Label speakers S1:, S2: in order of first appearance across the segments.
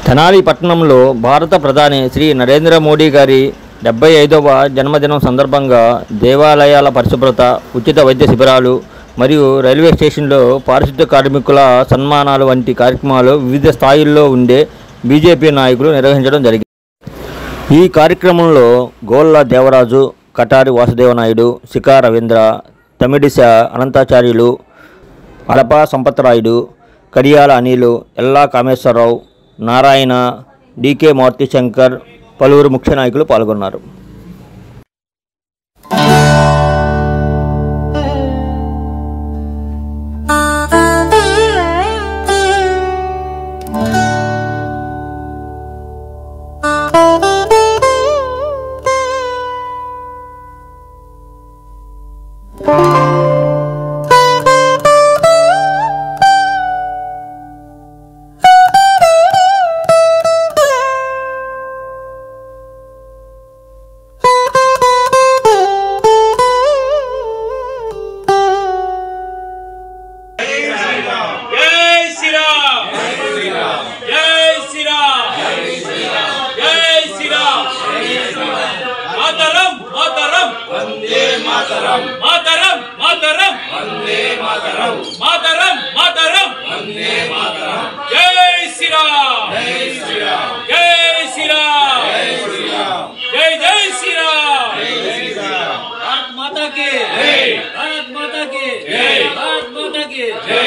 S1: తెనాలి పట్టణంలో భారత ప్రధాని శ్రీ నరేంద్ర మోడీ గారి 75వ జన్మదినం సందర్భంగా దేవాలయాల పరిశుభ్రత, ఉచిత వైద్య శిబిరాలు మరియు రైల్వే స్టేషన్లో పారిశుద్ధ్య కార్మికుల సన్మానాలు వంటి కార్యక్రమాలు వివిధ స్థాయిల్లో ఉండే బీజేపీ నాయకులు నిర్వహించడం జరిగింది. ఈ కార్యక్రమంలో గోళ్ళ దేవరాజు, కటారి వాసుదేవనాయుడు, శిఖా రవీంద్ర, తమిడిశ అనంతాచార్యులు, అలపా సంపత్రాయుడు, కడియాల అనిలు, ఎల్లా కామేశ్వరరావు, నారాయణ, డికే మారుతి శంకర్ పలువురు ముఖ్య నాయకులు పాల్గొన్నారు.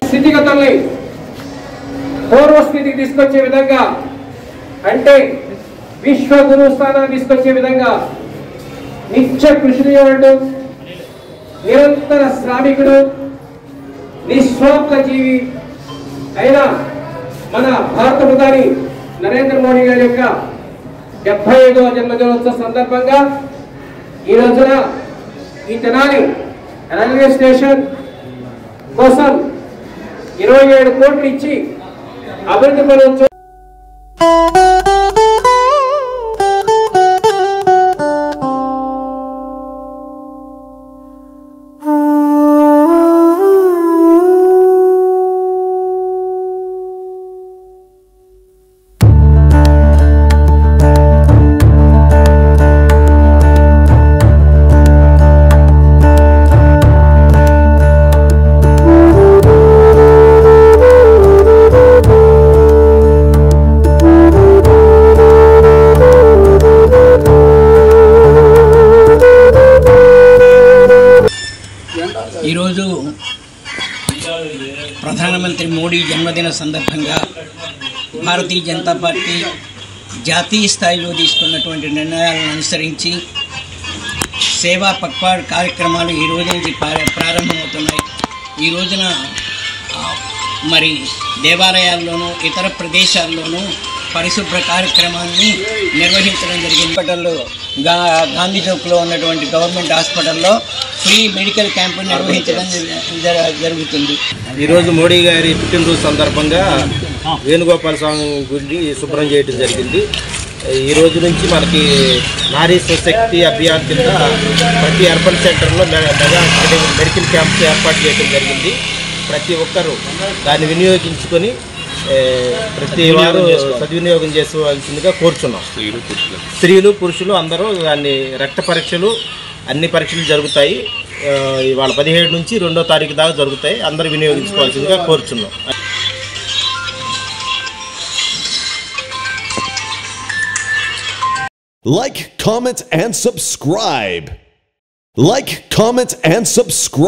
S2: స్థితిగతుల్ని పూర్వస్థితికి తీసుకొచ్చే విధంగా, అంటే విశ్వగురు స్థానాన్ని తీసుకొచ్చే విధంగా నిత్య కృషినివాడు, నిరంతర శ్రామికుడు, నిస్వార్థ జీవి అయిన మన భారత ప్రధాని నరేంద్ర మోడీ గారి యొక్క 75వ జన్మదినోత్సవ సందర్భంగా ఈ రోజున ఈ తెనాలి రైల్వే స్టేషన్ కోసం 27 కోట్లు ఇచ్చి అభివృద్ధి పనులు
S3: ఈరోజు ప్రధానమంత్రి మోడీ జన్మదిన సందర్భంగా భారతీయ జనతా పార్టీ జాతీయ స్థాయిలో తీసుకున్నటువంటి నిర్ణయాలను అనుసరించి సేవా పక్వాడ్ కార్యక్రమాలు ఈ రోజు నుంచి ప్రారంభమవుతున్నాయి. ఈ రోజున మరి దేవాలయాల్లోనూ ఇతర ప్రదేశాల్లోనూ పరిశుభ్ర కార్యక్రమాన్ని నిర్వహించడం జరిగింది. హాస్పిటల్లో గాంధీ చౌక్లో ఉన్నటువంటి గవర్నమెంట్ హాస్పిటల్లో ఫ్రీ మెడికల్ క్యాంపు నిర్వహించడం జరుగుతుంది.
S4: ఈరోజు మోడీ గారి పుట్టినరోజు సందర్భంగా వేణుగోపాల స్వామి గుడిని శుభ్రం చేయడం జరిగింది. ఈ రోజు నుంచి మనకి నారీ స్వశక్తి అభియాన్ కింద ప్రతి అర్బన్ సెంటర్లో మెగా మెడికల్ క్యాంప్స్ ఏర్పాటు చేయడం జరిగింది. ప్రతి ఒక్కరూ దాన్ని వినియోగించుకొని ప్రతి వారు సద్వినియోగం చేసుకోవాల్సిందిగా కోరుచున్నాం. స్త్రీలు పురుషులు అందరూ దాన్ని రక్త పరీక్షలు అన్ని పరీక్షలు జరుగుతాయి. ఇవాళ 17 నుంచి 2వ తారీఖు దాకా జరుగుతాయి. అందరూ వినియోగించుకోవాల్సిందిగా కోరుచున్నాం.
S5: Like, comment and subscribe. Like, comment and subscribe.